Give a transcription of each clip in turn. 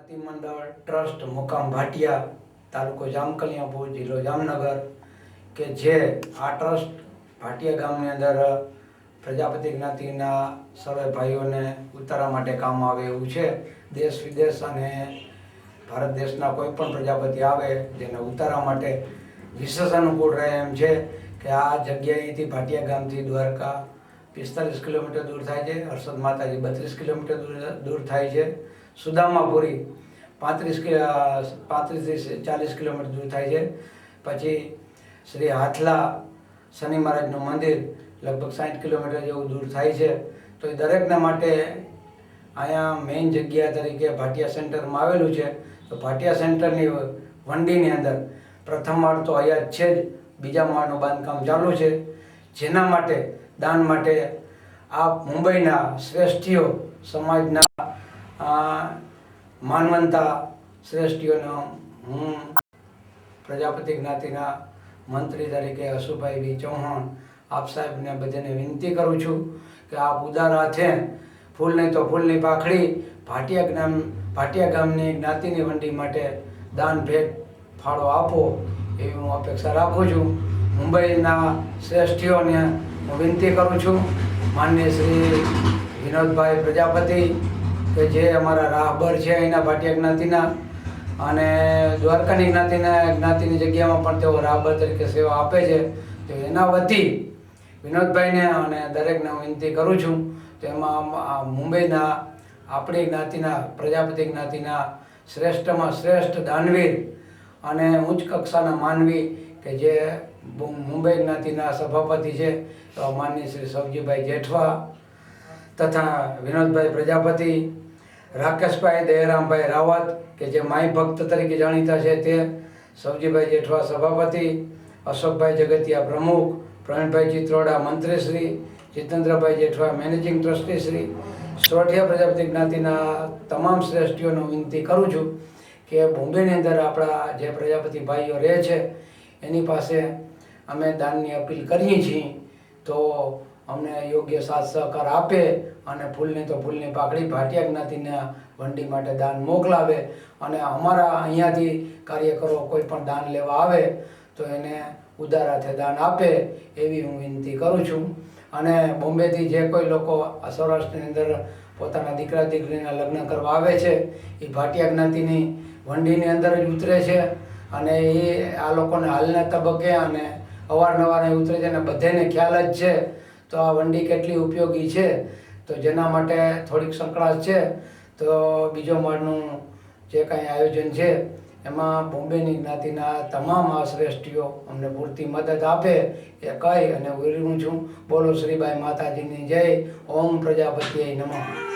જ્ઞાતિ મંડળ ટ્રસ્ટ મુકામ ભાટિયા, તાલુકો જામકલિયાપુર, જિલ્લો જામનગર કે જે આ ટ્રસ્ટ ભાટિયા ગામની અંદર પ્રજાપતિ જ્ઞાતિના સર્વે ભાઈઓને ઉતારા માટે કામ આવે એવું છે. દેશ વિદેશ અને ભારત દેશના કોઈ પણ પ્રજાપતિ આવે જેને ઉતારા માટે વિશેષ અનુકૂળ રહે એમ છે કે આ જગ્યાએથી ભાટિયા ગામથી દ્વારકા 45 કિલોમીટર દૂર થાય છે, હર્ષદ માતાજી 32 કિલોમીટર દૂર થાય છે, સુદામાપુરી 35 થી 40 કિલોમીટર દૂર થાય છે. પછી શ્રી હાથલા શનિ મહારાજનું મંદિર લગભગ 60 કિલોમીટર જેવું દૂર થાય છે. તો એ દરેકના માટે અહીંયા મેઇન જગ્યા તરીકે ભાટિયા સેન્ટરમાં આવેલું છે. તો ભાટિયા સેન્ટરની વંડીની અંદર પ્રથમ માળ તો અહીંયા જ છે જ, બીજા માળનું બાંધકામ ચાલુ છે. જેના માટે દાન માટે આ મુંબઈના શ્રેષ્ઠીઓ સમાજના માનવંતા શ્રેષ્ઠીઓનો હું પ્રજાપતિ જ્ઞાતિના મંત્રી તરીકે હસુભાઈ બી ચૌહાણ આપ સાહેબને બધાને વિનંતી કરું છું કે આપ ઉદાર હાથે ફૂલ નહીં તો ફૂલની પાખડી ભાટિયા ગામની જ્ઞાતિની વંડી માટે દાન ભેટ ફાળો આપો એવી હું અપેક્ષા રાખું છું. મુંબઈના શ્રેષ્ઠીઓને હું વિનંતી કરું છું, માનનીય શ્રી વિનોદભાઈ પ્રજાપતિ કે જે અમારા રાહબર છે અહીંના ભાટિયા જ્ઞાતિના અને દ્વારકાની જ્ઞાતિની જગ્યામાં પણ તેઓ રાહબર તરીકે સેવા આપે છે. તો એના વતી વિનોદભાઈને અને દરેકને હું વિનંતી કરું છું. તેમાં મુંબઈના આપણી જ્ઞાતિના પ્રજાપતિ જ્ઞાતિના શ્રેષ્ઠમાં શ્રેષ્ઠ દાનવીર અને ઉચ્ચ કક્ષાના માનવી કે જે મુંબઈ જ્ઞાતિના સભાપતિ છે તો માનનીય શ્રી સવજીભાઈ જેઠવા તથા વિનોદભાઈ પ્રજાપતિ, રાકેશભાઈ દયારામભાઈ રાવત કે જે માઈ ભક્ત તરીકે જાણીતા છે તે, સવજીભાઈ જેઠવા સભાપતિ, અશોકભાઈ જગતિયા પ્રમુખ, પ્રવીણભાઈ ચિત્રોડા મંત્રીશ્રી, જીતેન્દ્રભાઈ જેઠવા મેનેજિંગ ટ્રસ્ટીશ્રી, સોરઠિયા પ્રજાપતિ જ્ઞાતિના તમામ શ્રેષ્ઠીઓને વિનંતી કરું છું કે બોમ્બેની અંદર આપણા જે પ્રજાપતિ ભાઈઓ રહે છે એની પાસે અમે દાનની અપીલ કરીએ છીએ તો અમને યોગ્ય સાથ સહકાર આપે અને ફૂલની તો ફૂલની પાકડી ભાટિયા જ્ઞાતિના વંડી માટે દાન મોકલાવે અને અમારા અહીંયાથી કાર્યકરો કોઈ પણ દાન લેવા આવે તો એને ઉદાર હાથે દાન આપે એવી હું વિનંતી કરું છું. અને બોમ્બેથી જે કોઈ લોકો સૌરાષ્ટ્રની અંદર પોતાના દીકરા દીકરીના લગ્ન કરવા આવે છે એ ભાટિયા જ્ઞાતિની વંડીની અંદર જ ઉતરે છે અને એ આ લોકોને હાલના તબક્કે અને અવારનવાર ઉતરે છે અને બધાને ખ્યાલ જ છે તો આ વંડી કેટલી ઉપયોગી છે. તો જેના માટે થોડીક સંકળાશ છે. તો બીજો માળનું જે કાંઈ આયોજન છે એમાં બોમ્બેની જ્ઞાતિના તમામ આ શ્રેષ્ઠીઓ અમને પૂરતી મદદ આપે એ કહી અને વિરમું છું. બોલો શ્રીબાઈ માતાજીની જય. ઓમ પ્રજાપતિએ નમઃ.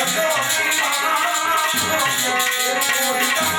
જોગી માં